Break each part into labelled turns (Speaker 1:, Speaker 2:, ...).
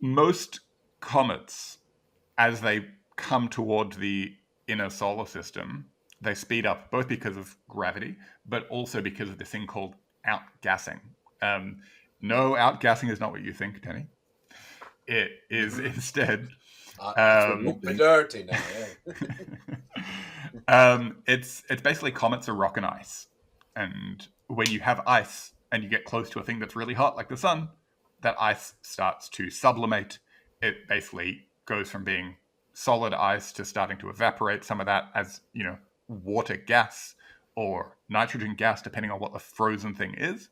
Speaker 1: most comets, as they come towards the inner solar system, they speed up both because of gravity, but also because of this thing called outgassing. No, outgassing is not what you think, Denny. It is instead.
Speaker 2: It's what you think. Dirty now, yeah.
Speaker 1: It's basically comets are rock and ice, and when you have ice and you get close to a thing that's really hot, like the sun, that ice starts to sublimate. It basically goes from being solid ice to starting to evaporate some of that as, water gas or nitrogen gas, depending on what the frozen thing is.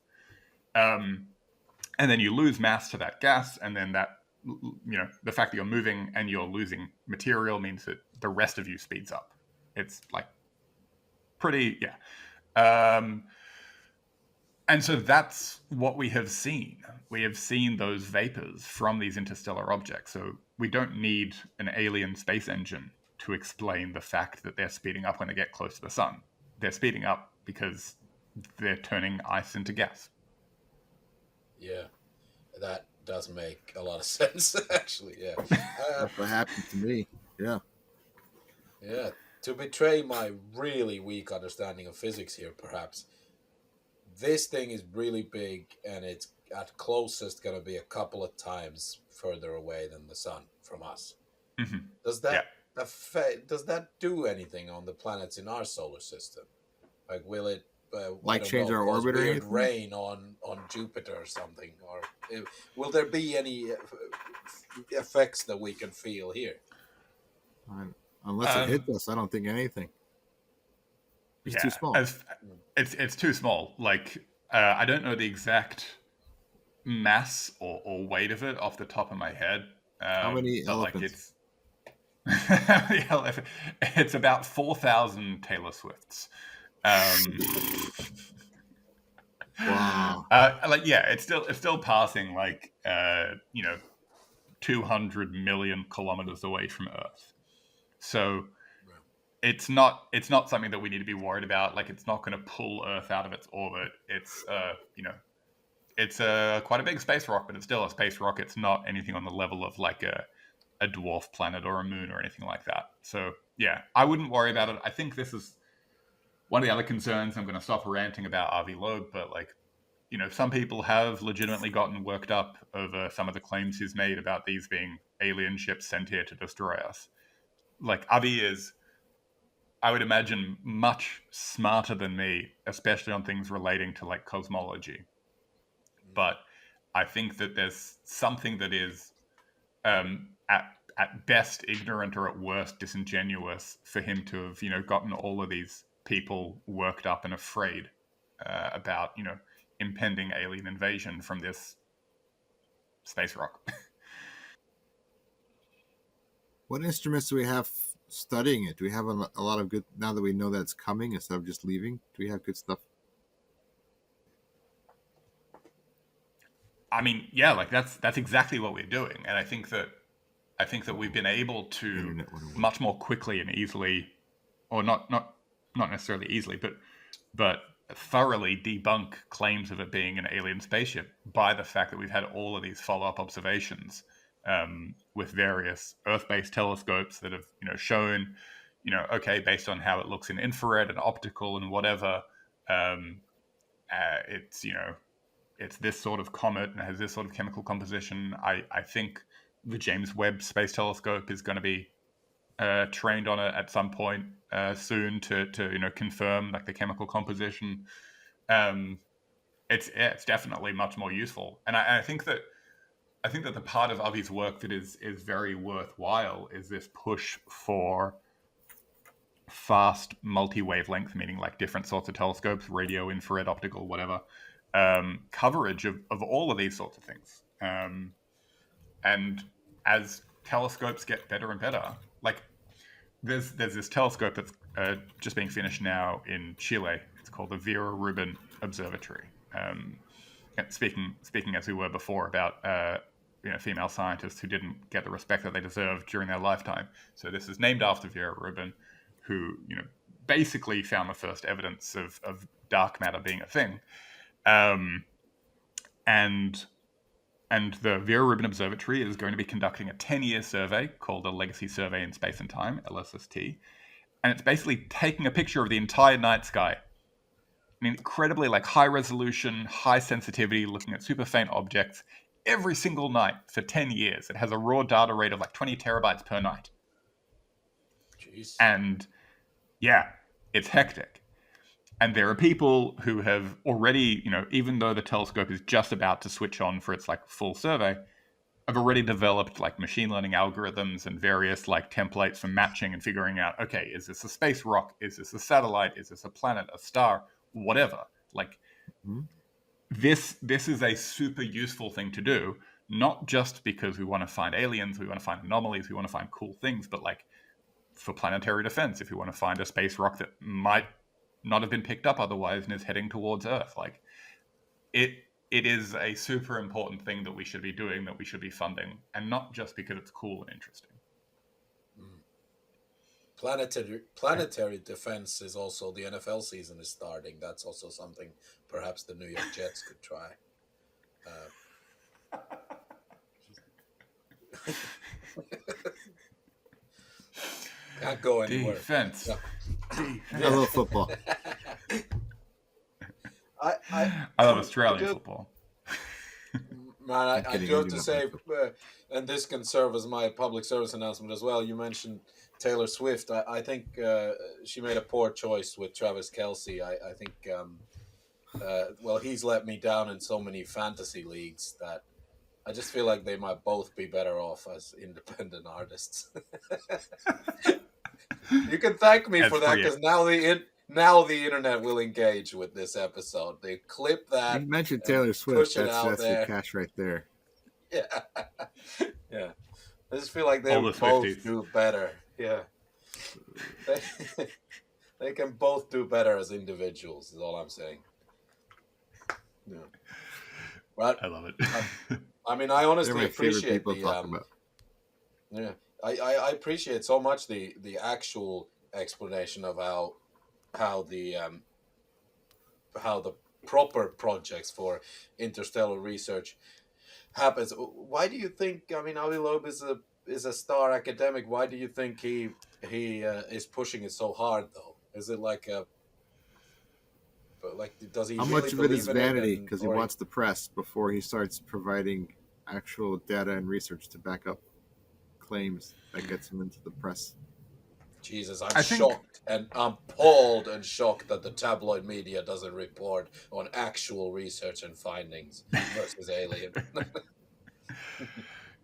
Speaker 1: And then you lose mass to that gas, and then that, the fact that you're moving and you're losing material means that the rest of you speeds up. It's like pretty, yeah. And so that's what we have seen. We have seen those vapors from these interstellar objects. So we don't need an alien space engine to explain the fact that they're speeding up when they get close to the sun. They're speeding up because they're turning ice into gas.
Speaker 2: Yeah, that does make a lot of sense, actually, yeah.
Speaker 3: That's what happened to me, yeah.
Speaker 2: Yeah, to betray my really weak understanding of physics here, perhaps, this thing is really big, and it's at closest going to be a couple of times further away than the sun from us.
Speaker 1: Mm-hmm.
Speaker 2: Does that do anything on the planets in our solar system? Like, will it
Speaker 3: change our orbit or anything?
Speaker 2: Rain on Jupiter or something, or will there be any effects that we can feel here?
Speaker 3: Unless it hits us, I don't think anything. It's too small.
Speaker 1: It's too small. Like, I don't know the exact mass or weight of it off the top of my head.
Speaker 3: How many elephants?
Speaker 1: It's about 4,000 Taylor Swifts.
Speaker 3: Wow.
Speaker 1: It's still passing 200 million kilometers away from Earth. So it's not something that we need to be worried about. Like, it's not going to pull Earth out of its orbit. It's it's quite a big space rock, but it's still a space rock. It's not anything on the level of like a dwarf planet or a moon or anything like that. So yeah, I wouldn't worry about it. I think this is one of the other concerns. I'm going to stop ranting about Avi Loeb, but some people have legitimately gotten worked up over some of the claims he's made about these being alien ships sent here to destroy us. Like, Avi is, I would imagine, much smarter than me, especially on things relating to like cosmology. But I think that there's something that is at best ignorant or at worst disingenuous for him to have gotten all of these people worked up and afraid about impending alien invasion from this space rock.
Speaker 3: What instruments do we have studying it? Do we have a lot of good, now that we know that it's coming instead of just leaving? Do we have good stuff?
Speaker 1: I mean, yeah, like that's exactly what we're doing, and I think that we've been able to much more quickly and easily, or not necessarily easily, but thoroughly debunk claims of it being an alien spaceship by the fact that we've had all of these follow-up observations with various Earth-based telescopes that have shown, okay, based on how it looks in infrared and optical and whatever, it's this sort of comet and has this sort of chemical composition. I think the James Webb Space Telescope is going to be trained on it at some point soon to confirm like the chemical composition. It's definitely much more useful, and I think that the part of Avi's work that is very worthwhile is this push for fast multi-wavelength, meaning like different sorts of telescopes, radio, infrared, optical, whatever, coverage of all of these sorts of things. And as telescopes get better and better, like there's this telescope that's just being finished now in Chile. It's called the Vera Rubin Observatory. Speaking as we were before about female scientists who didn't get the respect that they deserved during their lifetime. So this is named after Vera Rubin, who basically found the first evidence of dark matter being a thing. And And the Vera Rubin Observatory is going to be conducting a 10-year survey called the Legacy Survey in Space and Time, LSST. And it's basically taking a picture of the entire night sky. I mean, incredibly high resolution, high sensitivity, looking at super faint objects every single night for 10 years. It has a raw data rate of 20 terabytes per night.
Speaker 2: Jeez.
Speaker 1: And yeah, it's hectic. And there are people who have already, even though the telescope is just about to switch on for its full survey, have already developed machine learning algorithms and various templates for matching and figuring out, okay, is this a space rock? Is this a satellite? Is this a planet, a star, whatever? This is a super useful thing to do, not just because we want to find aliens, we want to find anomalies, we want to find cool things, but for planetary defense, if you want to find a space rock that might not have been picked up otherwise and is heading towards Earth. It is a super important thing that we should be doing, that we should be funding, and not just because it's cool and interesting.
Speaker 2: Planetary defense is also, the NFL season is starting. That's also something perhaps the New York Jets could try. Can't go anywhere.
Speaker 1: Defense.
Speaker 2: No.
Speaker 3: I love football.
Speaker 2: I
Speaker 1: love Australian football.
Speaker 2: Man, I do have to say, and this can serve as my public service announcement as well. You mentioned Taylor Swift. I think she made a poor choice with Travis Kelce. I think, he's let me down in so many fantasy leagues that I just feel like they might both be better off as independent artists. You can thank me for that, because now the internet will engage with this episode. They clip that.
Speaker 3: You mentioned Taylor Swift. That's your cash right there.
Speaker 2: Yeah, yeah. I just feel like they both do better. Yeah, they can both do better as individuals. Is all I'm saying. Yeah, but
Speaker 1: I love it.
Speaker 2: I honestly appreciate
Speaker 3: people talk about.
Speaker 2: Yeah, I appreciate so much the actual explanation of how the proper projects for interstellar research happens. Why do you think? Avi Loeb is a star academic. Why do you think he is pushing it so hard though? Is it does he?
Speaker 3: How
Speaker 2: really
Speaker 3: much of it is
Speaker 2: believe in
Speaker 3: vanity because he wants the press before he starts providing actual data and research to back up claims that gets him into the press?
Speaker 2: Jesus, I'm shocked and I'm appalled and shocked that the tabloid media doesn't report on actual research and findings versus Alien.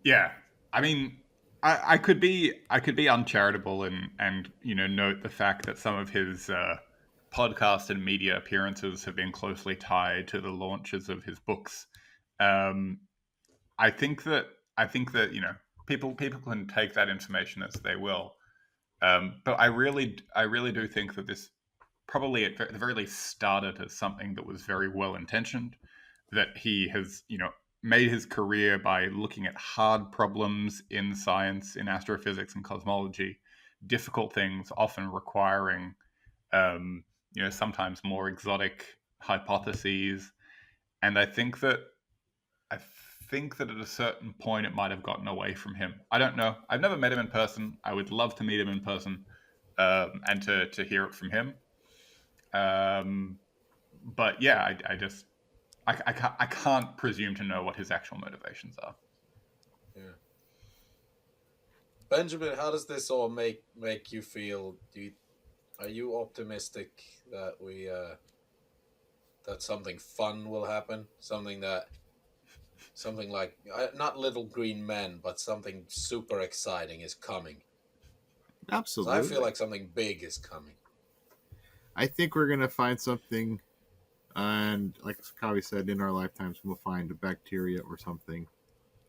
Speaker 1: Yeah, I could be uncharitable and note the fact that some of his podcast and media appearances have been closely tied to the launches of his books. I think that people can take that information as they will. But I really do think that this probably at the very least started as something that was very well intentioned, that he has made his career by looking at hard problems in science, in astrophysics and cosmology, difficult things often requiring sometimes more exotic hypotheses. And I think that at a certain point it might have gotten away from him. I don't know. I've never met him in person. I would love to meet him in person and to hear it from him. But yeah, I can't presume to know what his actual motivations are.
Speaker 2: Yeah. Benjamin, how does this all make you feel? Are you optimistic that that something fun will happen? Something like not Little Green Men, but something super exciting is coming.
Speaker 3: Absolutely.
Speaker 2: So I feel like something big is coming.
Speaker 3: I think we're gonna find something, and like Kavi said, in our lifetimes we'll find a bacteria or something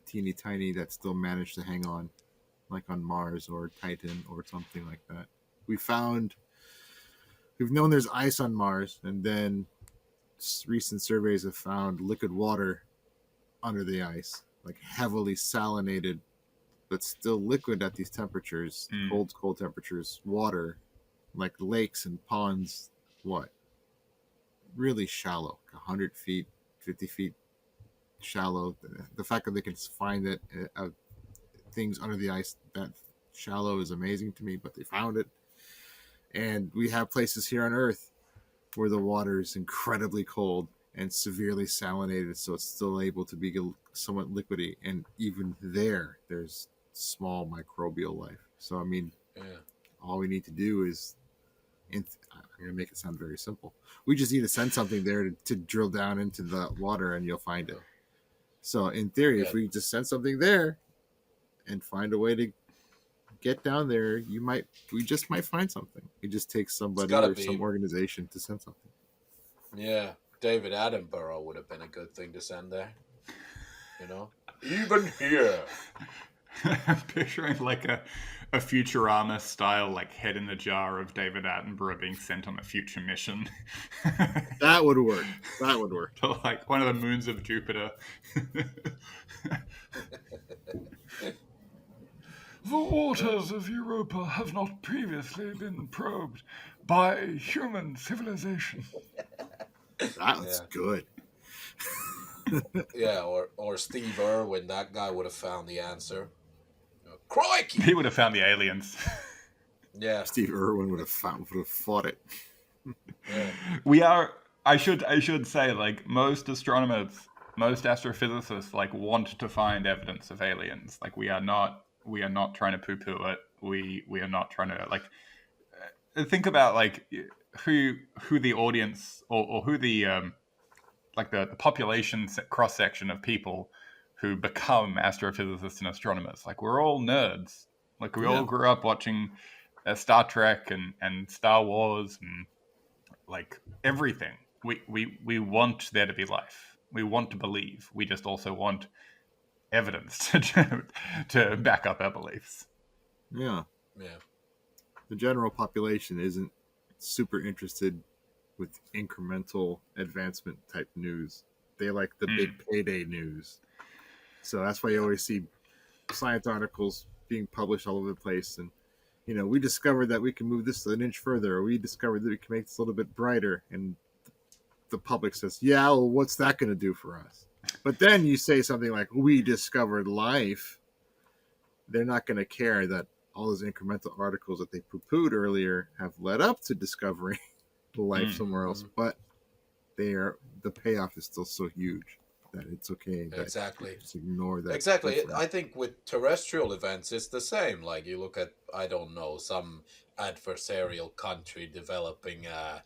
Speaker 3: teeny tiny that still managed to hang on, like on Mars or Titan or something like that. We've known there's ice on Mars, and then recent surveys have found liquid water under the ice, like heavily salinated, but still liquid at these temperatures, cold temperatures, water, like lakes and ponds, really shallow, 100 feet, 50 feet shallow. The fact that they can find that things under the ice that shallow is amazing to me, but they found it. And we have places here on Earth where the water is incredibly cold and severely salinated, so it's still able to be somewhat liquidy. And even there's small microbial life. So, I mean, all we need to do is, I'm going to make it sound very simple. We just need to send something there to drill down into the water and you'll find it. So, in theory, if we just send something there and find a way to get down there, we just might find something. It just takes somebody or some organization to send something.
Speaker 2: Yeah, David Attenborough would have been a good thing to send there. You know, even here.
Speaker 1: I'm picturing like a Futurama style, like head in the jar of David Attenborough being sent on a future mission.
Speaker 3: That would work.
Speaker 1: To like one of the moons of Jupiter. The waters of Europa have not previously been probed by human civilization.
Speaker 3: That's good.
Speaker 2: Yeah, or Steve Irwin, that guy would have found the answer. Crikey!
Speaker 1: He would have found the aliens.
Speaker 2: Yeah.
Speaker 3: Steve Irwin would have fought it.
Speaker 1: Yeah. I should say, like, most astronomers, most astrophysicists, like, want to find evidence of aliens. Like, we are not trying to poo-poo it. We are not trying to, like, think about, like, who the audience or who the like the population cross-section of people who become astrophysicists and astronomers. Like, we're all nerds. Like, we all grew up watching Star Trek and Star Wars and, like, everything. We want there to be life. We want to believe. We just also want evidence to back up our beliefs.
Speaker 3: Yeah. The general population isn't super interested with incremental advancement type news. They like the big payday news. So that's why you always see science articles being published all over the place. And, you know, we discovered that we can move this an inch further, or we discovered that we can make this a little bit brighter. And the public says, yeah, well, what's that going to do for us? But then you say something like, we discovered life. They're not going to care that all those incremental articles that they poo-pooed earlier have led up to discovering life somewhere else. But the payoff is still so huge that it's okay.
Speaker 2: Exactly.
Speaker 3: Just ignore that.
Speaker 2: Exactly.
Speaker 3: Difference.
Speaker 2: I think with terrestrial events, it's the same. Like, you look at, I don't know, some adversarial country developing a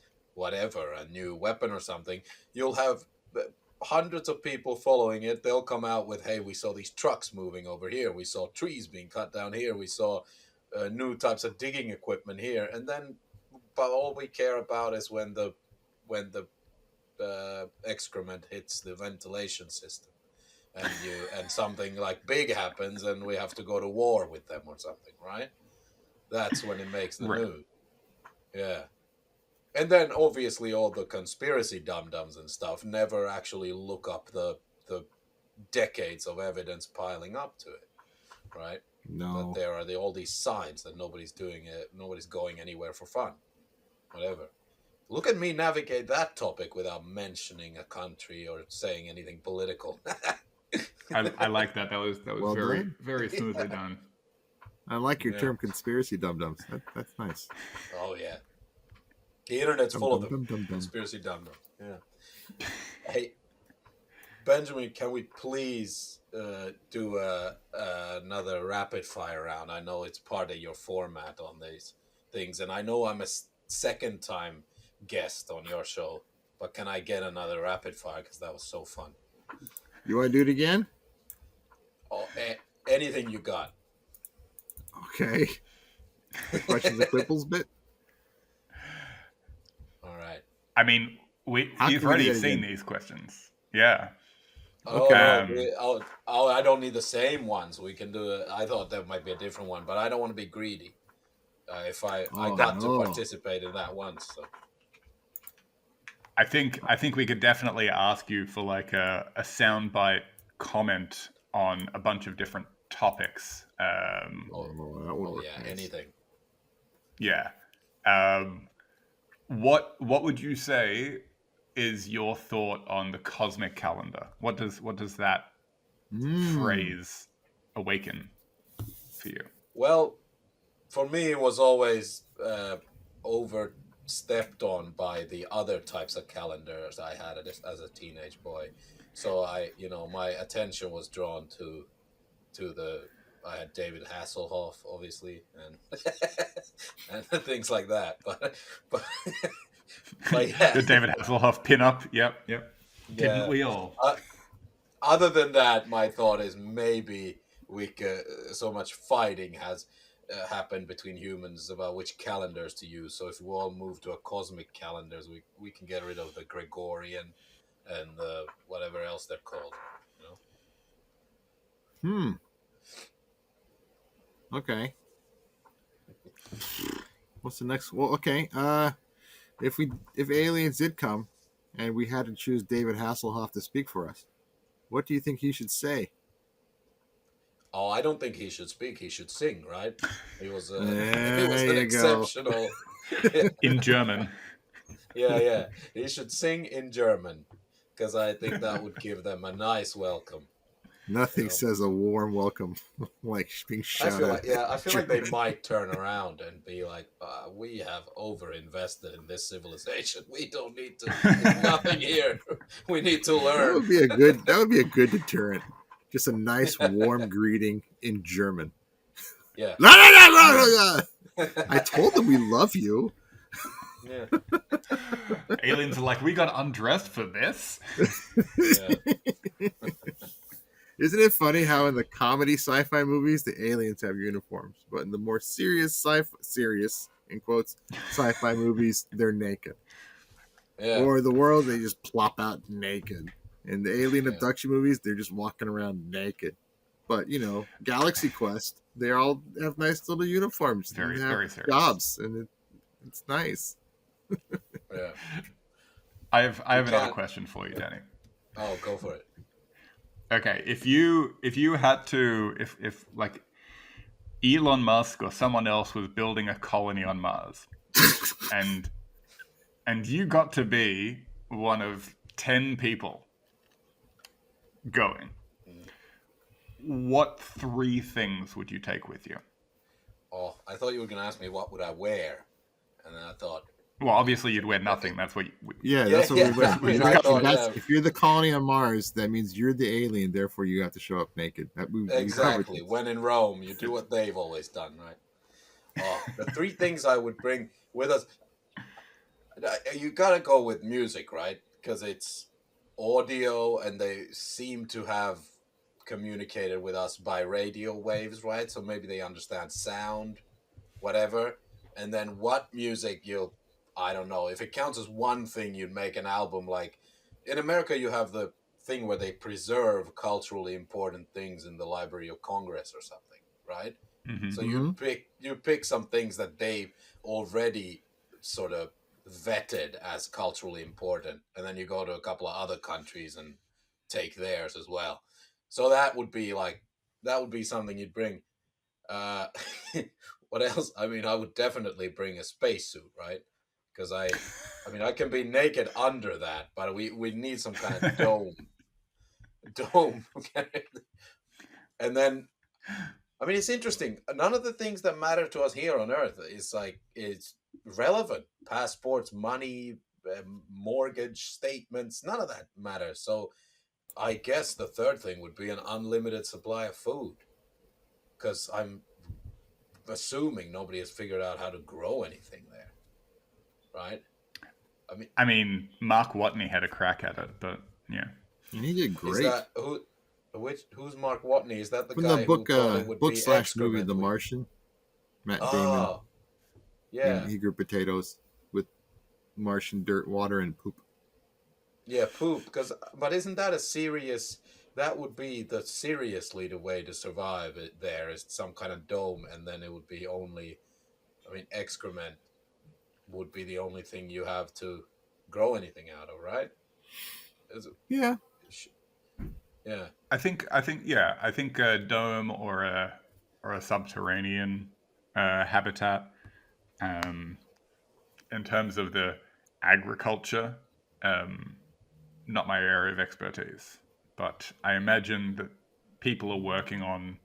Speaker 2: new weapon or something. You'll have hundreds of people following it. They'll come out with, hey, we saw these trucks moving over here. We saw trees being cut down here. We saw new types of digging equipment here. And then, but all we care about is when the excrement hits the ventilation system, and something like big happens, and we have to go to war with them or something, right? That's when it makes the news. Yeah. And then obviously all the conspiracy dum-dums and stuff never actually look up the decades of evidence piling up to it, right?
Speaker 3: No.
Speaker 2: But there are all these signs that nobody's doing it, nobody's going anywhere for fun, whatever. Look at me navigate that topic without mentioning a country or saying anything political.
Speaker 1: I like that. That was
Speaker 3: well
Speaker 1: very
Speaker 3: done.
Speaker 1: very smoothly done.
Speaker 3: I like your term, conspiracy dum-dums. That's nice.
Speaker 2: Oh yeah, the internet's full of them. Conspiracy dum-dum. Yeah. Hey, Benjamin, can we please do another rapid fire round? I know it's part of your format on these things, and I know I'm a second time guest on your show, but can I get another rapid fire, because that was so fun?
Speaker 3: You want to do it again?
Speaker 2: Oh, anything you got.
Speaker 3: Okay. The questions and quipples bit.
Speaker 2: All right.
Speaker 1: I mean, you've already seen these questions. Yeah.
Speaker 2: Okay. I don't need the same ones. We can do it. I thought that might be a different one, but I don't want to be greedy. If I got to participate in that once. So.
Speaker 1: I think we could definitely ask you for like a soundbite comment on a bunch of different topics.
Speaker 2: Anything.
Speaker 1: Yeah. What would you say is your thought on the cosmic calendar? What does that phrase awaken for you?
Speaker 2: Well, for me, it was always overstepped on by the other types of calendars I had as a teenage boy. So my attention was drawn to the. I had David Hasselhoff, obviously, and and things like that. But but yeah,
Speaker 1: The David Hasselhoff pinup. Yep. Didn't
Speaker 2: yeah.
Speaker 1: we all?
Speaker 2: Other than that, my thought is maybe we could, so much fighting has happened between humans about which calendars to use. So if we all move to a cosmic calendars, we can get rid of the Gregorian and the whatever else they're called.
Speaker 3: Okay. What's the next? Well, okay. If aliens did come, and we had to choose David Hasselhoff to speak for us, what do you think he should say?
Speaker 2: Oh, I don't think he should speak. He should sing, right? He was he was
Speaker 3: There
Speaker 2: an
Speaker 3: you go.
Speaker 2: exceptional.
Speaker 1: In German.
Speaker 2: Yeah. He should sing in German because I think that would give them a nice welcome.
Speaker 3: Nothing says a warm welcome like being shouted.
Speaker 2: I feel like they might turn around and be like, "We have over-invested in this civilization. We don't need to. There's nothing here. We need to learn."
Speaker 3: That would be a good deterrent. Just a nice warm greeting in German.
Speaker 2: Yeah.
Speaker 3: I told them we love you.
Speaker 2: Yeah.
Speaker 1: Aliens are like, we got undressed for this.
Speaker 2: Yeah.
Speaker 3: Isn't it funny how in the comedy sci-fi movies the aliens have uniforms, but in the more serious in quotes sci-fi movies they're naked?
Speaker 2: Yeah.
Speaker 3: Or the world they just plop out naked. In the alien abduction movies they're just walking around naked. But Galaxy Quest, they all have nice little uniforms.
Speaker 1: Very serious
Speaker 3: jobs, and it's nice.
Speaker 2: Yeah.
Speaker 1: I have another question for you, Danny.
Speaker 2: Oh, go for it.
Speaker 1: Okay, if you had to, if like Elon Musk or someone else was building a colony on Mars, and you got to be one of 10 people going, what 3 things would you take with you?
Speaker 2: Oh, I thought you were going to ask me what would I wear, and then I thought.
Speaker 1: Well, obviously you'd wear nothing. That's what.
Speaker 3: That's what we went.
Speaker 2: If
Speaker 3: you're the colony on Mars, that means you're the alien. Therefore, you have to show up naked.
Speaker 2: Exactly. When in Rome, you do what they've always done, right? Oh, the 3 things I would bring with us. You gotta go with music, right? Because it's audio, and they seem to have communicated with us by radio waves, right? So maybe they understand sound, whatever. And then what music I don't know. If it counts as one thing, you'd make an album. Like in America, you have the thing where they preserve culturally important things in the Library of Congress or something, right?
Speaker 1: Mm-hmm.
Speaker 2: So you pick some things that they already sort of vetted as culturally important, and then you go to a couple of other countries and take theirs as well. So that would be something you'd bring. What else? I mean, I would definitely bring a spacesuit, right? Because I can be naked under that, but we need some kind of dome. And then, I mean, it's interesting. None of the things that matter to us here on Earth is relevant. Passports, money, mortgage statements, none of that matters. So I guess the third thing would be an unlimited supply of food, because I'm assuming nobody has figured out how to grow anything there, right?
Speaker 1: I mean, Mark Watney had a crack at it, but yeah,
Speaker 3: he did great.
Speaker 2: Is that who's Mark Watney? Is that the
Speaker 3: from
Speaker 2: guy
Speaker 3: the book
Speaker 2: who
Speaker 3: /movie The Martian? Matt Damon.
Speaker 2: Yeah.
Speaker 3: He grew potatoes with Martian dirt, water, and poop.
Speaker 2: Yeah, poop. But isn't that a serious? That would be the way to survive it. There is some kind of dome, and then it would be only. I mean, excrement would be the only thing you have to grow anything out of, right?
Speaker 3: Yeah.
Speaker 2: Yeah.
Speaker 1: I think a dome or a subterranean habitat. In terms of the agriculture, not my area of expertise, but I imagine that people are working on,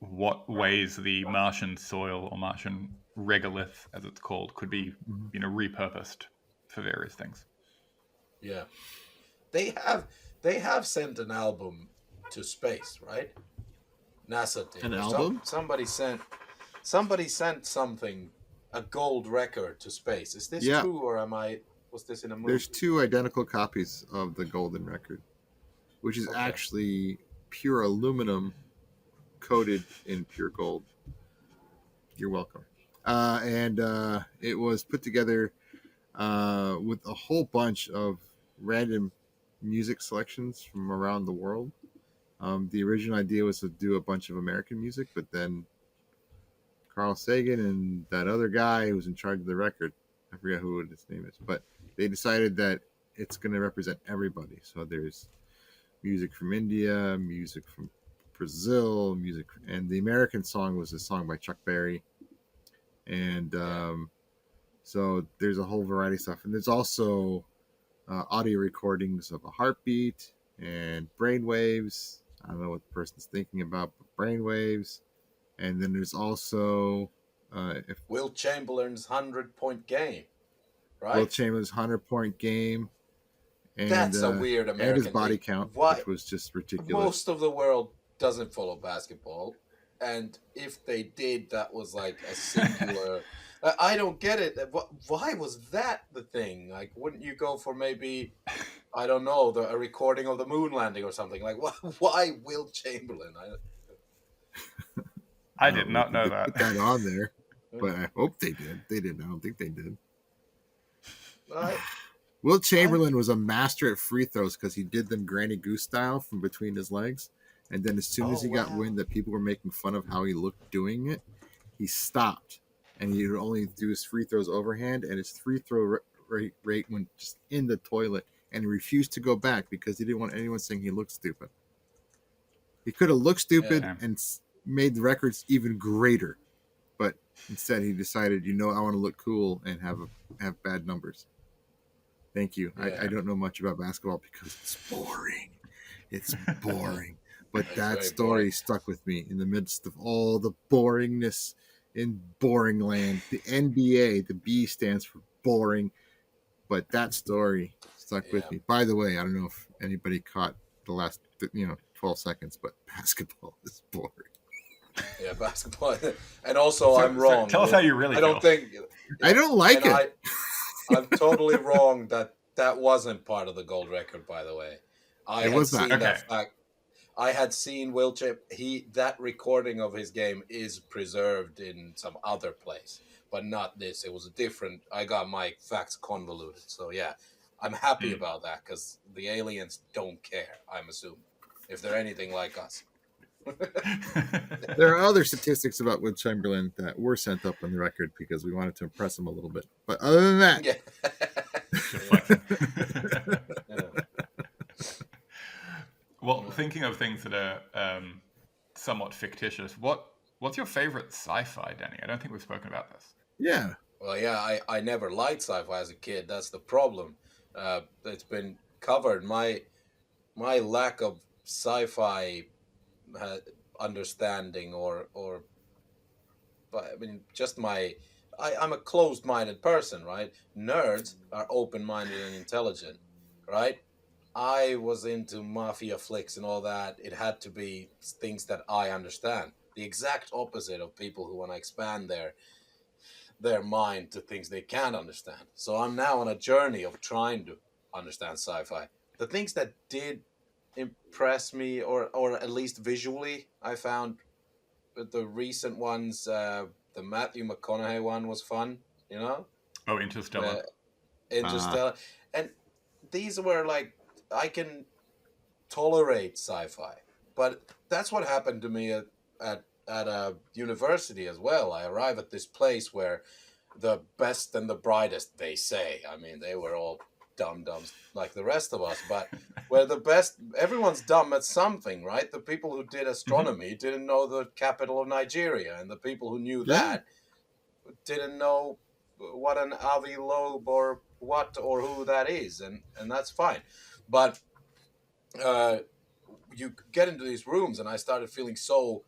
Speaker 1: what ways the Martian soil or Martian regolith, as it's called, could be, repurposed for various things.
Speaker 2: Yeah. They have sent an album to space, right? NASA did.
Speaker 3: An
Speaker 2: Or
Speaker 3: album?
Speaker 2: Somebody sent something, a gold record to space. Is this
Speaker 3: Yeah.
Speaker 2: true, or was this in a movie?
Speaker 3: There's 2 identical copies of the golden record, which is
Speaker 2: Okay.
Speaker 3: actually pure aluminum coated in pure gold. You're welcome. And it was put together with a whole bunch of random music selections from around the world. The original idea was to do a bunch of American music, but then Carl Sagan and that other guy who was in charge of the record, I forget who his name is, but they decided that it's going to represent everybody. So there's music from India, music from Brazil, and the American song was a song by Chuck Berry. And so there's a whole variety of stuff. And there's also audio recordings of a heartbeat and brainwaves. I don't know what the person's thinking about, but brainwaves. And then there's also
Speaker 2: Will Chamberlain's 100-point game, right?
Speaker 3: Will Chamberlain's 100-point game. And,
Speaker 2: That's a weird American
Speaker 3: and his body
Speaker 2: thing.
Speaker 3: count,
Speaker 2: Why?
Speaker 3: which was just ridiculous.
Speaker 2: Most of the world doesn't follow basketball, and if they did, that was like a singular. I don't get it. Why was that the thing? Like, wouldn't you go for maybe, I don't know, a recording of the moon landing or something? Like, why Will Chamberlain?
Speaker 1: I did not know that.
Speaker 3: Put that on there, but I hope they did. They didn't. I don't think they did. Will Chamberlain was a master at free throws because he did them Granny Goose style from between his legs. And then as soon as he got wind that people were making fun of how he looked doing it, he stopped. And he would only do his free throws overhand, and his free throw rate went just in the toilet. And he refused to go back because he didn't want anyone saying he looked stupid. He could have looked stupid and made the records even greater. But instead he decided, I want to look cool and have bad numbers. Thank you. Yeah. I don't know much about basketball because it's boring. It's boring. But that story stuck with me in the midst of all the boringness in boring land. The NBA, the B stands for boring. But that story stuck with me. By the way, I don't know if anybody caught the last 12 seconds, but basketball is boring.
Speaker 2: Yeah, basketball. And also, I'm wrong.
Speaker 1: Tell us how you really feel.
Speaker 3: I don't like it.
Speaker 2: I'm totally wrong that wasn't part of the gold record, by the way.
Speaker 3: It was not.
Speaker 2: That fact. I had seen Will that recording of his game is preserved in some other place, but not this. It was a different. I got my facts convoluted. So yeah, I'm happy about that because the aliens don't care. I'm assuming if they're anything like us.
Speaker 3: There are other statistics about Will Chamberlain that were sent up on the record because we wanted to impress him a little bit. But other than that,
Speaker 1: Well, thinking of things that are somewhat fictitious, what's your favorite sci-fi, Danny? I don't think we've spoken about this.
Speaker 3: Yeah.
Speaker 2: Well, yeah, I never liked sci-fi as a kid. That's the problem. It's been covered. My lack of sci-fi understanding but I mean, just I'm a closed-minded person, right? Nerds are open-minded and intelligent, right? I was into mafia flicks and all that. It had to be things that I understand. The exact opposite of people who want to expand their mind to things they can't understand. So I'm now on a journey of trying to understand sci-fi. The things that did impress me, or at least visually, I found the recent ones, the Matthew McConaughey one was fun,
Speaker 1: Oh, Interstellar.
Speaker 2: And these were like, I can tolerate sci-fi, but that's what happened to me at a university as well. I arrive at this place where the best and the brightest, they say, I mean, they were all dum-dums like the rest of us, but where the best, everyone's dumb at something, right? The people who did astronomy didn't know the capital of Nigeria, and the people who knew that didn't know what an Avi Loeb or what or who that is, and that's fine. But you get into these rooms, and I started feeling so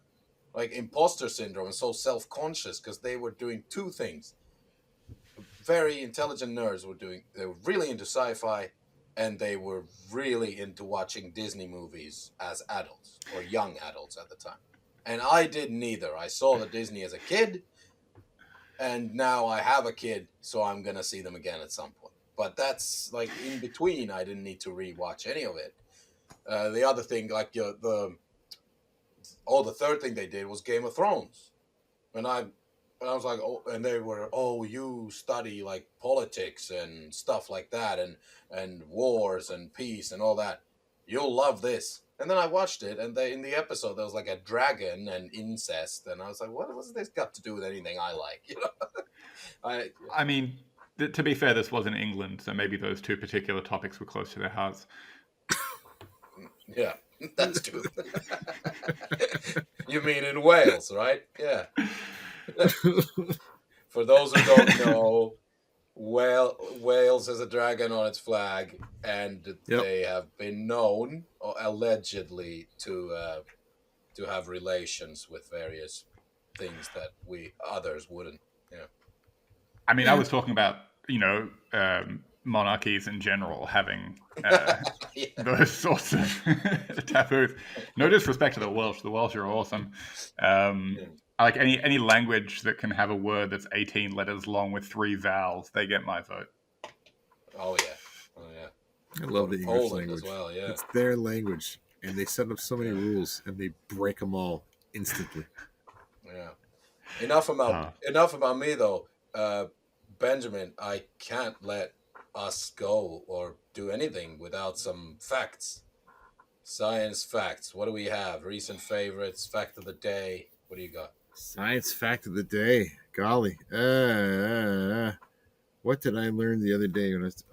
Speaker 2: like imposter syndrome and so self-conscious because they were doing two things. Very intelligent nerds they were really into sci-fi, and they were really into watching Disney movies as adults or young adults at the time. And I did neither. I saw the Disney as a kid, and now I have a kid, so I'm gonna see them again at some point. But that's like in between. I didn't need to rewatch any of it. The other thing, like the third thing they did was Game of Thrones, and I was like, oh, and they were, oh, you study like politics and stuff like that, and wars and peace and all that. You'll love this. And then I watched it, and in the episode there was like a dragon and incest, and I was like, what has this got to do with anything I like? You know,
Speaker 1: I mean, to be fair, this was in England, so maybe those two particular topics were close to their hearts.
Speaker 2: Yeah, that's true. You mean in Wales, right? Yeah. For those who don't know, Wales has a dragon on its flag, and they have been known, or allegedly, to have relations with various things that we others wouldn't. Yeah.
Speaker 1: I mean, I was talking about monarchies in general having those sorts of taboos. No disrespect to the Welsh. The Welsh are awesome. Like any language that can have a word that's 18 letters long with 3 vowels, they get my vote.
Speaker 2: Oh yeah.
Speaker 3: I love the English
Speaker 2: Poland
Speaker 3: language.
Speaker 2: as well. Yeah,
Speaker 3: it's their language, and they set up so many rules, and they break them all instantly.
Speaker 2: Yeah. Enough about me though. Benjamin, I can't let us go or do anything without some facts. Science facts. What do we have? Recent favorites, fact of the day. What do you got?
Speaker 3: Science fact of the day. Golly. What did I learn the other day when I was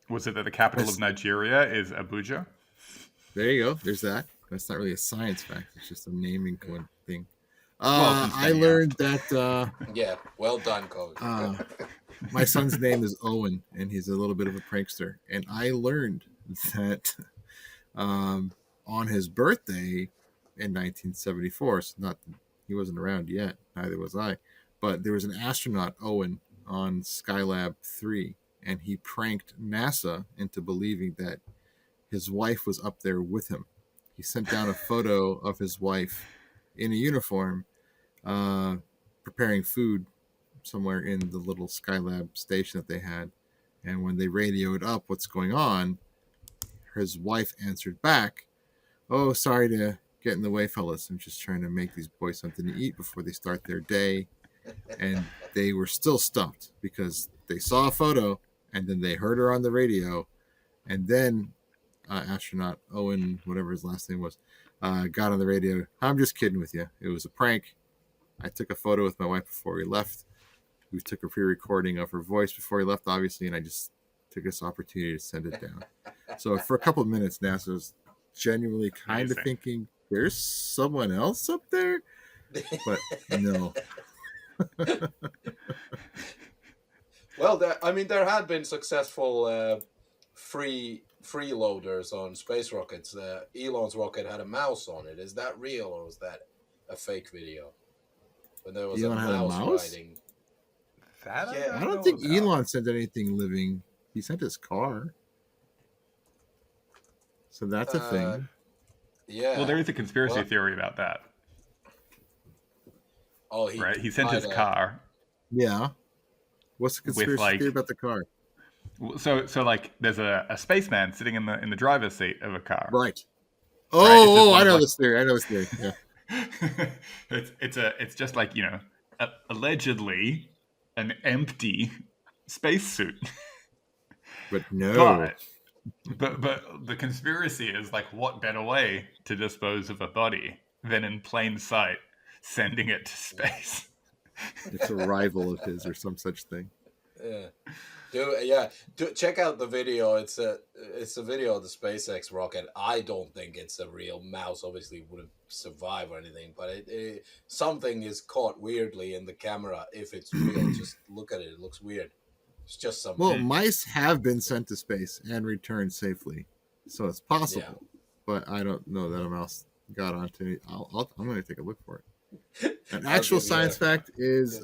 Speaker 1: was it that the capital of Nigeria is Abuja?
Speaker 3: There you go. There's that. That's not really a science fact. It's just a naming thing. I learned that
Speaker 2: yeah, well done, Coach.
Speaker 3: my son's name is Owen, and he's a little bit of a prankster. And I learned that on his birthday in 1974, so he wasn't around yet, neither was I, but there was an astronaut, Owen, on Skylab 3, and he pranked NASA into believing that his wife was up there with him. He sent down a photo of his wife in a uniform preparing food somewhere in the little Skylab station that they had. And when they radioed up what's going on, his wife answered back, "Oh, sorry to get in the way, fellas. I'm just trying to make these boys something to eat before they start their day." And they were still stumped because they saw a photo and then they heard her on the radio. And then astronaut Owen, whatever his last name was, got on the radio. "I'm just kidding with you. It was a prank. I took a photo with my wife before we left. We took a pre-recording of her voice before we left, obviously, and I just took this opportunity to send it down." So for a couple of minutes, NASA was genuinely kind of thinking, there's someone else up there? But no.
Speaker 2: Well, there had been successful freeloaders on space rockets. Elon's rocket had a mouse on it. Is that real, or was that a fake video? When there was
Speaker 3: Elon
Speaker 2: a
Speaker 3: had a mouse
Speaker 2: riding.
Speaker 3: I don't think Elon sent anything living. He sent his car. So that's a thing.
Speaker 2: Yeah.
Speaker 1: Well, there is a conspiracy theory about that.
Speaker 2: Oh,
Speaker 1: he sent his car.
Speaker 3: Yeah. What's the conspiracy theory about the car?
Speaker 1: So like there's a spaceman sitting in the driver's seat of a car.
Speaker 3: Right. Oh, I know this theory. Yeah.
Speaker 1: it's just like, allegedly an empty spacesuit.
Speaker 3: But no.
Speaker 1: But the conspiracy is like, what better way to dispose of a body than in plain sight sending it to space?
Speaker 3: It's a rival of his or some such thing.
Speaker 2: Yeah. Check out the video. It's a video of the SpaceX rocket. I don't think it's a real mouse. Obviously, it wouldn't survive or anything. But something is caught weirdly in the camera. If it's real, just look at it. It looks weird. It's just some.
Speaker 3: Well, mice have been sent to space and returned safely, so it's possible. But I don't know that a mouse got onto it. I'm going to take a look for it. An actual science fact is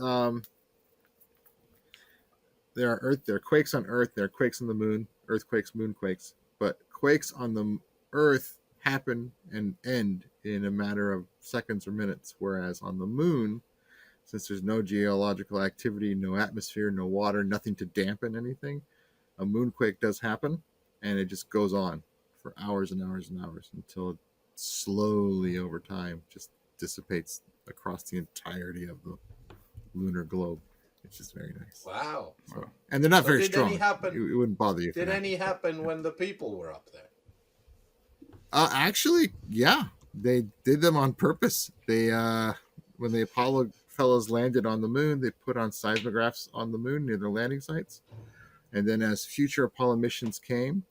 Speaker 3: there are quakes on Earth, there are quakes on the moon, earthquakes, moonquakes, but quakes on the Earth happen and end in a matter of seconds or minutes, whereas on the moon, since there's no geological activity, no atmosphere, no water, nothing to dampen anything, a moonquake does happen, and it just goes on for hours and hours and hours until it slowly over time just dissipates across the entirety of the lunar globe. It's just very nice.
Speaker 2: Wow.
Speaker 3: So, and they're not very
Speaker 2: did
Speaker 3: strong.
Speaker 2: Any happen,
Speaker 3: it wouldn't bother you.
Speaker 2: Did any happen when the people were up there?
Speaker 3: Actually, yeah. They did them on purpose. They when the Apollo fellows landed on the moon, they put on seismographs on the moon near their landing sites. And then as future Apollo missions came,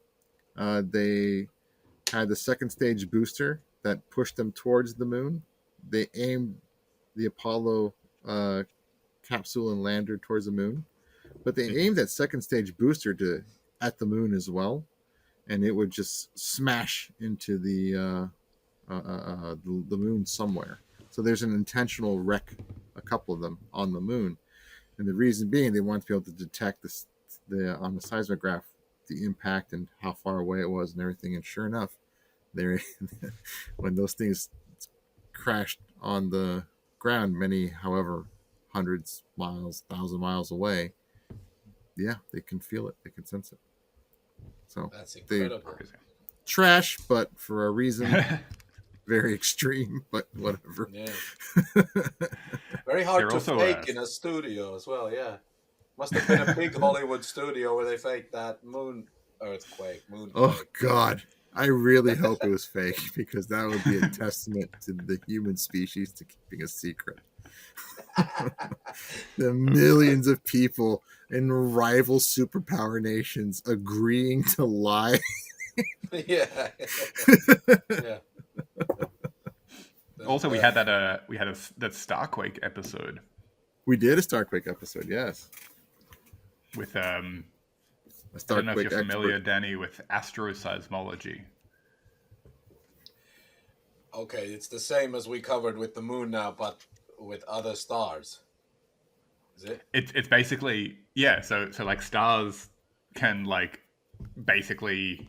Speaker 3: they had the second stage booster that pushed them towards the moon. They aimed the Apollo capsule and lander towards the moon, but they aimed that second stage booster at the moon as well, and it would just smash into the moon somewhere. So there's an intentional wreck, a couple of them on the moon, and the reason being they want to be able to detect on the seismograph the impact and how far away it was and everything. And sure enough, when those things crashed on the ground, however hundreds miles, 1,000 miles away, yeah, they can feel it, they can sense it. So
Speaker 2: that's incredible.
Speaker 3: Trash, but for a reason. Very extreme, but whatever.
Speaker 2: Yeah. Very hard to fake in a studio as well. Yeah, must have been a big Hollywood studio where they faked that moonquake.
Speaker 3: Oh God, I really hope it was fake, because that would be a testament to the human species to keeping a secret. The millions of people in rival superpower nations agreeing to lie.
Speaker 2: Yeah. Yeah.
Speaker 1: Also, we had that Starquake episode.
Speaker 3: We did a Starquake episode, yes.
Speaker 1: With I don't know if you're familiar, Danny, with astroseismology.
Speaker 2: Okay, it's the same as we covered with the moon now, but with other stars. Is it?
Speaker 1: It's basically, yeah. So like stars can like basically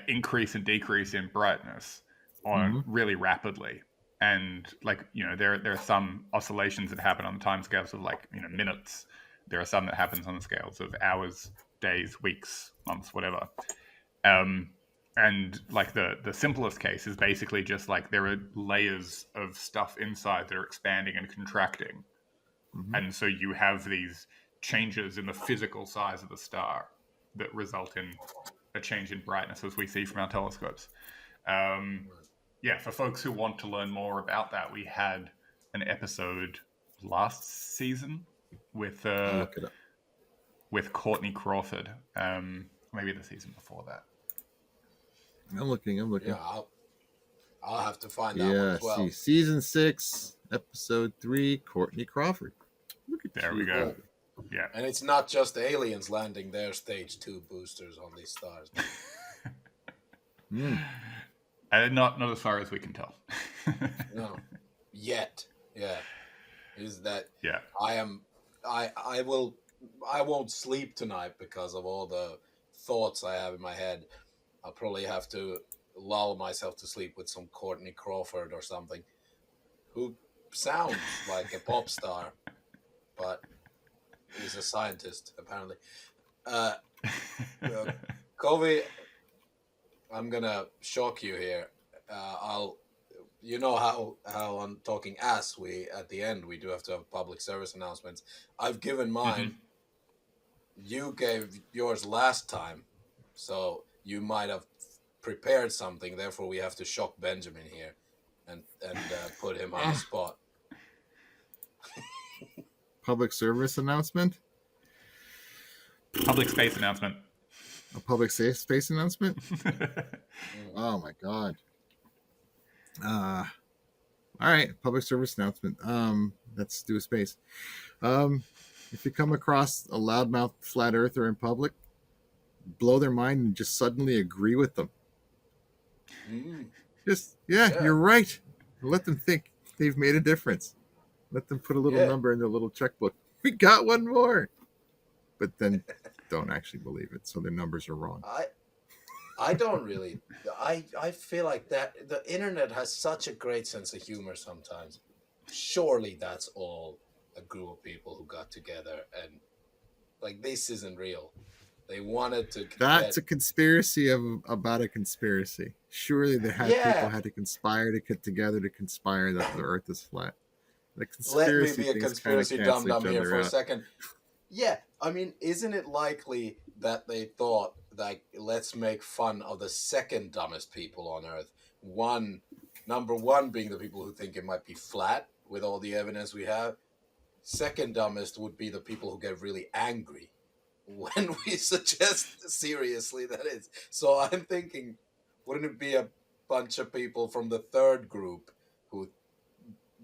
Speaker 1: increase and decrease in brightness on really rapidly, and like there are some oscillations that happen on the time scales of like minutes. There are some that happens on the scales of hours, days, weeks, months, whatever. And like the simplest case is basically just like there are layers of stuff inside that are expanding and contracting, and so you have these changes in the physical size of the star that result in a change in brightness as we see from our telescopes. Yeah, for folks who want to learn more about that, we had an episode last season with Courtney Crawford. Maybe the season before that.
Speaker 3: I'm looking.
Speaker 2: Yeah, I'll have to find that one as well.
Speaker 3: See, season 6, episode 3, Courtney Crawford. Look at
Speaker 1: there we go. Yeah,
Speaker 2: and it's not just aliens landing their stage 2 boosters on these stars.
Speaker 1: Not as far as we can tell.
Speaker 2: No, yet. Yeah, is that?
Speaker 1: Yeah,
Speaker 2: I won't sleep tonight because of all the thoughts I have in my head. I'll probably have to lull myself to sleep with some Courtney Crawford or something, who sounds like a pop star, but he's a scientist apparently. Kovi, I'm gonna shock you here. You know how on Talking Ass, at the end we do have to have public service announcements. I've given mine. You gave yours last time, so you might have prepared something. Therefore, we have to shock Benjamin here and put him on the spot.
Speaker 3: Public service announcement?
Speaker 1: Public space announcement.
Speaker 3: A public space announcement? Oh my God. All right, public service announcement. Let's do a space. If you come across a loudmouth flat earther in public, blow their mind and just suddenly agree with them. Just, yeah,
Speaker 2: Yeah.
Speaker 3: you're right. Let them think they've made a difference. Let them put a little
Speaker 2: Yeah.
Speaker 3: number in their little checkbook. We got one more. But then don't actually believe it. So their numbers are wrong.
Speaker 2: I don't really. I feel like that the internet has such a great sense of humor sometimes. Surely that's all a group of people who got together and like this isn't real. They wanted to.
Speaker 3: That's a conspiracy about a conspiracy. Surely people had to conspire to get together to conspire that the Earth is flat. The conspiracy
Speaker 2: Let me be a conspiracy dum-dum here for a second. Yeah, I mean, isn't it likely that they thought, like, let's make fun of the second dumbest people on Earth? Number one being the people who think it might be flat with all the evidence we have. Second dumbest would be the people who get really angry when we suggest seriously that is. So I'm thinking, wouldn't it be a bunch of people from the third group who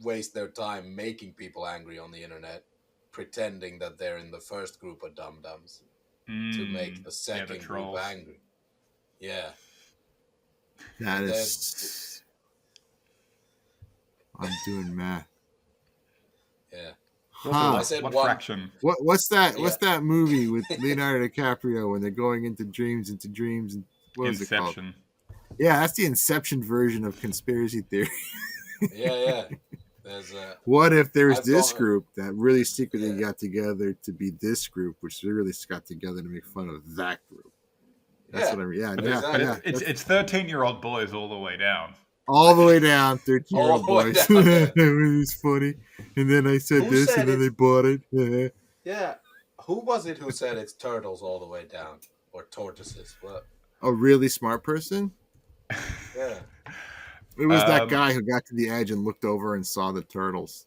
Speaker 2: waste their time making people angry on the internet, pretending that they're in the first group of dum-dums to make the second group angry? Yeah.
Speaker 3: That is... I'm doing math.
Speaker 2: Yeah.
Speaker 1: I said what fraction?
Speaker 3: What's that? Yeah. What's that movie with Leonardo DiCaprio when they're going into dreams and what is it called? Yeah, that's the Inception version of conspiracy theory.
Speaker 2: Yeah.
Speaker 3: What if there's this group that really secretly got together to be this group, which really got together to make fun of that group? That's what I mean. Yeah,
Speaker 1: exactly. It's 13-year-old boys all the way down.
Speaker 3: All the way down, 13-year-old boys. It's funny. And then I said this, and then they bought it.
Speaker 2: Yeah. Who was it who said it's turtles all the way down? Or tortoises? What?
Speaker 3: A really smart person?
Speaker 2: Yeah.
Speaker 3: It was that guy who got to the edge and looked over and saw the turtles.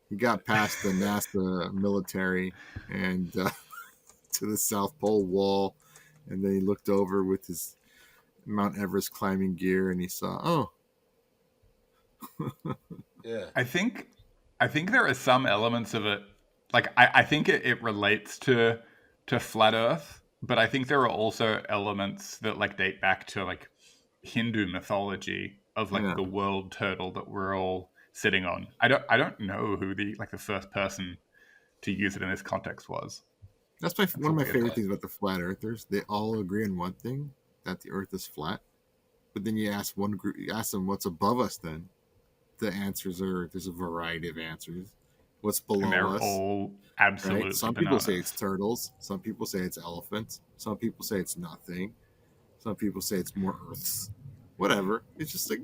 Speaker 3: He got past the NASA military and to the South Pole wall, and then he looked over with his Mount Everest climbing gear, and he saw,
Speaker 2: yeah.
Speaker 1: I think there are some elements of it. Like I think it relates to flat Earth, but I think there are also elements that like date back to like Hindu mythology of like the world turtle that we're all sitting on. I don't know who the first person to use it in this context was.
Speaker 3: That's one of my favorite things about the flat earthers. They all agree on one thing, that the Earth is flat. But then you ask one group, you ask them what's above us. Then the answers there's a variety of answers. What's below us?
Speaker 1: All absolutely.
Speaker 3: Right? Some people say it's turtles. Some people say it's elephants. Some people say it's nothing. Some people say it's more Earths. Whatever. It's just like.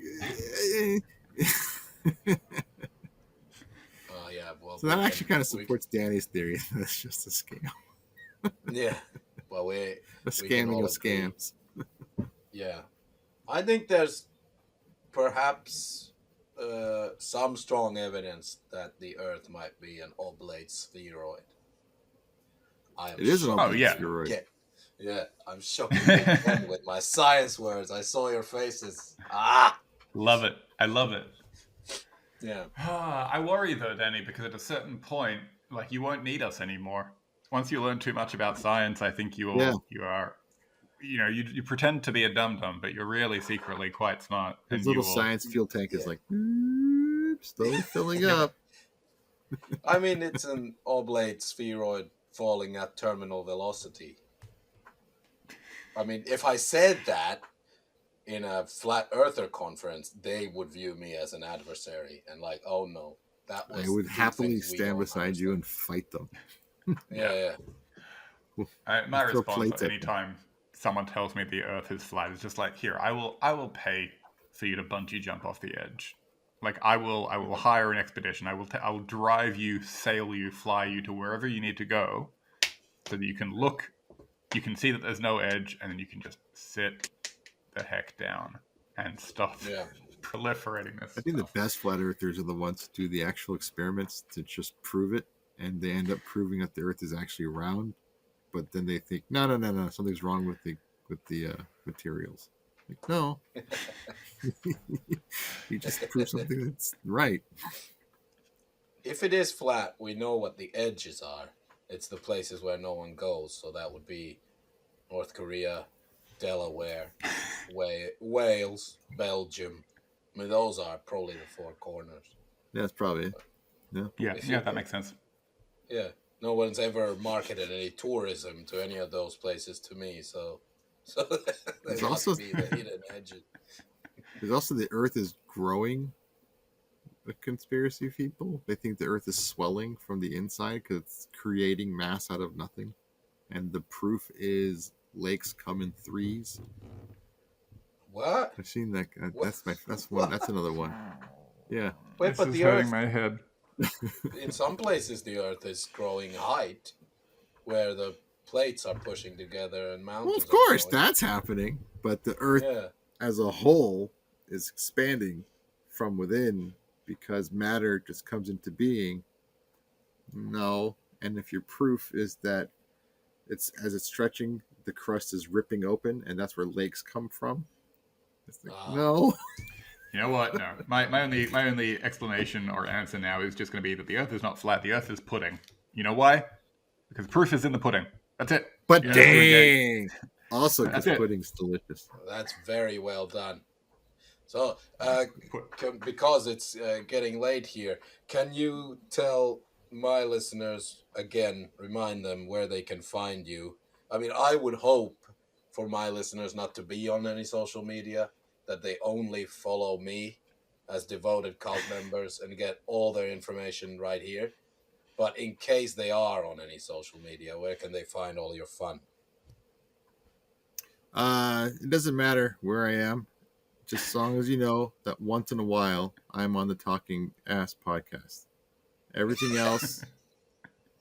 Speaker 2: Well,
Speaker 3: so that actually kind of supports Danny's theory. That's just a scam.
Speaker 2: Yeah. Well, the
Speaker 3: scamming of scams.
Speaker 2: Yeah. I think there's perhaps some strong evidence that the Earth might be an oblate spheroid.
Speaker 3: It is an oblate spheroid.
Speaker 2: Yeah, I'm shocking you with my science words. I saw your faces.
Speaker 1: Love it. I love it.
Speaker 2: Yeah.
Speaker 1: I worry though, Danny, because at a certain point, like you won't need us anymore. Once you learn too much about science, I think you are, you pretend to be a dum-dum, but you're really secretly quite smart.
Speaker 3: His little science fuel tank is like slowly filling up.
Speaker 2: I mean, it's an oblate spheroid falling at terminal velocity. I mean, if I said that in a flat earther conference, they would view me as an adversary and like, oh no, that was.
Speaker 3: I would happily stand beside you and fight them.
Speaker 2: Yeah.
Speaker 1: My response anytime someone tells me the Earth is flat is just like, here, I will pay for you to bungee jump off the edge. Like I will hire an expedition. I will drive you, sail you, fly you to wherever you need to go, so that you can look. You can see that there's no edge, and then you can just sit the heck down and stop proliferating this.
Speaker 3: I think the best flat earthers are the ones who do the actual experiments to just prove it, and they end up proving that the Earth is actually round. But then they think, no, something's wrong with the materials. Like, no, you just prove something that's right.
Speaker 2: if it is flat, we know what the edges are. It's the places where no one goes. So that would be North Korea, Delaware, Wales, Belgium. I mean, those are probably the four corners.
Speaker 3: Yeah, that's probably it. Yeah.
Speaker 1: Yeah, that makes sense.
Speaker 2: Yeah, no one's ever marketed any tourism to any of those places to me, so they
Speaker 3: There's
Speaker 2: must
Speaker 3: also
Speaker 2: be the hidden edges.
Speaker 3: there's also the Earth is growing. The conspiracy people, they think the Earth is swelling from the inside because it's creating mass out of nothing, and the proof is lakes come in threes.
Speaker 2: What?
Speaker 3: I've seen that.
Speaker 2: What?
Speaker 3: That's one. That's another one. Yeah.
Speaker 2: Wait,
Speaker 1: This
Speaker 2: but
Speaker 1: is
Speaker 2: the
Speaker 1: hurting
Speaker 2: Earth,
Speaker 1: my head.
Speaker 2: in some places, the Earth is growing height, where the plates are pushing together and mountains.
Speaker 3: Well, of course,
Speaker 2: are growing.
Speaker 3: that's happening. But the Earth
Speaker 2: Yeah.
Speaker 3: as a whole is expanding from within because matter just comes into being. No. And if your proof is that it's as it's stretching, the crust is ripping open, and that's where lakes come from. It's like, no.
Speaker 1: You know what? No. My only explanation or answer now is just going to be that the Earth is not flat. The Earth is pudding. You know why? Because proof is in the pudding. That's it.
Speaker 3: But
Speaker 1: Yeah,
Speaker 3: dang. Also, because
Speaker 1: That's it.
Speaker 3: pudding's delicious.
Speaker 2: That's very well done. So, because it's getting late here, can you tell my listeners again, remind them where they can find you? I mean, I would hope for my listeners not to be on any social media, that they only follow me as devoted cult members and get all their information right here. But in case they are on any social media, where can they find all your fun?
Speaker 3: It doesn't matter where I am, just as long as you know that once in a while I'm on the Talking Ass podcast. Everything else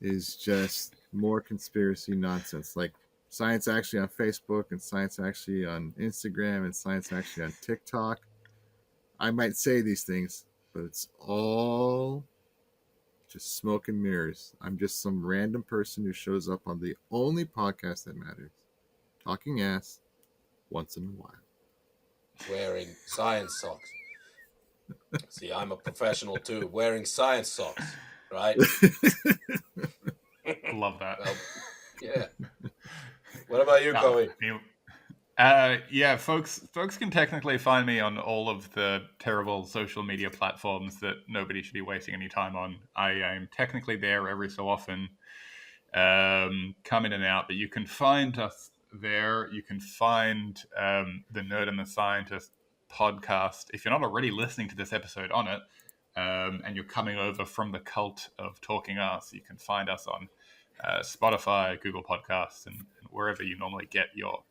Speaker 3: is just more conspiracy nonsense, like Science Actually on Facebook and Science Actually on Instagram and Science Actually on TikTok. I might say these things, but it's all just smoke and mirrors. I'm just some random person who shows up on the only podcast that matters, Talking Ass, once in a while.
Speaker 2: Wearing science socks. See, I'm a professional too, wearing science socks, right?
Speaker 1: Love that.
Speaker 2: Well, yeah. What about you, Kovi?
Speaker 1: Yeah, folks can technically find me on all of the terrible social media platforms that nobody should be wasting any time on. I am technically there every so often, come in and out, but you can find us there. You can find the Nerd and the Scientist podcast if you're not already listening to this episode on it, and you're coming over from the cult of Talking Us. You can find us on Spotify, Google Podcasts, and wherever you normally get your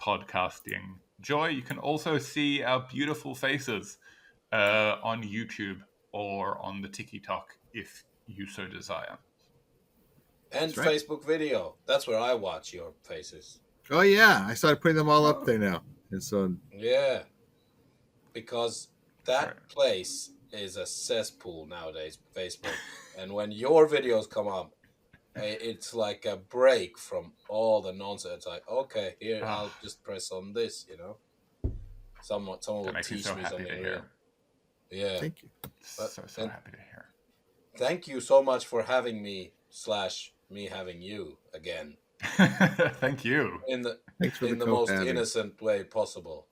Speaker 1: podcasting joy. You can also see our beautiful faces on YouTube or on the TikTok if you so desire.
Speaker 2: And
Speaker 3: That's right.
Speaker 2: Facebook video. That's where I watch your faces.
Speaker 3: Oh yeah, I started putting them all up there now, and so
Speaker 2: Yeah. Because that
Speaker 1: Right.
Speaker 2: place is a cesspool nowadays, Facebook. And when your videos come up, it's like a break from all the nonsense. It's like, okay, here, I'll just press on this, you know? Someone
Speaker 1: That
Speaker 2: will
Speaker 1: makes me
Speaker 2: teach
Speaker 1: so
Speaker 2: me
Speaker 1: happy
Speaker 2: something
Speaker 1: to
Speaker 2: real.
Speaker 1: hear.
Speaker 2: Yeah.
Speaker 3: thank you.
Speaker 2: But-
Speaker 1: So
Speaker 2: and-
Speaker 1: happy to hear.
Speaker 2: Thank you so much for having me / me having you again.
Speaker 1: Thank you.
Speaker 2: In the
Speaker 3: Thanks for
Speaker 2: in the
Speaker 3: the
Speaker 2: most
Speaker 3: co-padding.
Speaker 2: innocent way possible.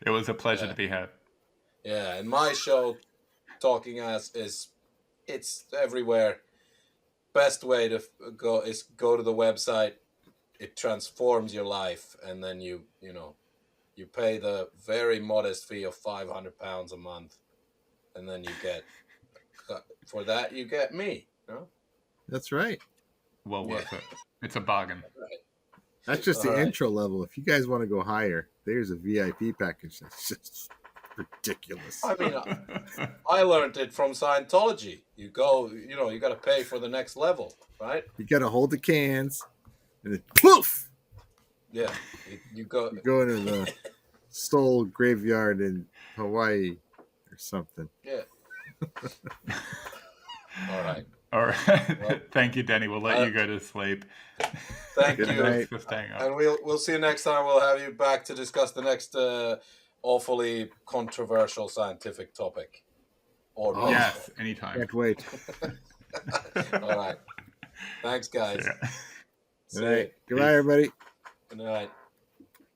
Speaker 1: It was a pleasure
Speaker 2: Yeah.
Speaker 1: to be had.
Speaker 2: Yeah, and my show, Talking Ass, it's everywhere. Best way to go is go to the website. It transforms your life, and then you pay the very modest fee of £500 a month, and then you get for that you get me. You know?
Speaker 3: That's right.
Speaker 1: Well
Speaker 2: Yeah.
Speaker 1: worth it. It's a bargain.
Speaker 3: That's just the
Speaker 2: All right.
Speaker 3: intro level. If you guys want to go higher, there's a VIP package. That's just ridiculous.
Speaker 2: I mean, I learned it from Scientology. You go, you got to pay for the next level, right?
Speaker 3: You got to hold the cans, and then poof,
Speaker 2: Yeah, you go.
Speaker 3: you go into the soul graveyard in Hawaii or something.
Speaker 2: Yeah. All right.
Speaker 1: All right.
Speaker 2: Well,
Speaker 1: Thank you, Danny. We'll let you go to sleep.
Speaker 2: Thank
Speaker 3: Good
Speaker 2: you.
Speaker 3: night.
Speaker 1: For staying up.
Speaker 2: And we'll see you next time. We'll have you back to discuss the next awfully controversial scientific topic. Or
Speaker 3: Oh.
Speaker 1: Yes, anytime.
Speaker 3: Can't wait.
Speaker 2: All right. Thanks, guys.
Speaker 1: Yeah.
Speaker 2: See
Speaker 3: All right.
Speaker 2: you.
Speaker 3: Goodbye,
Speaker 1: Peace.
Speaker 3: everybody.
Speaker 2: Good night.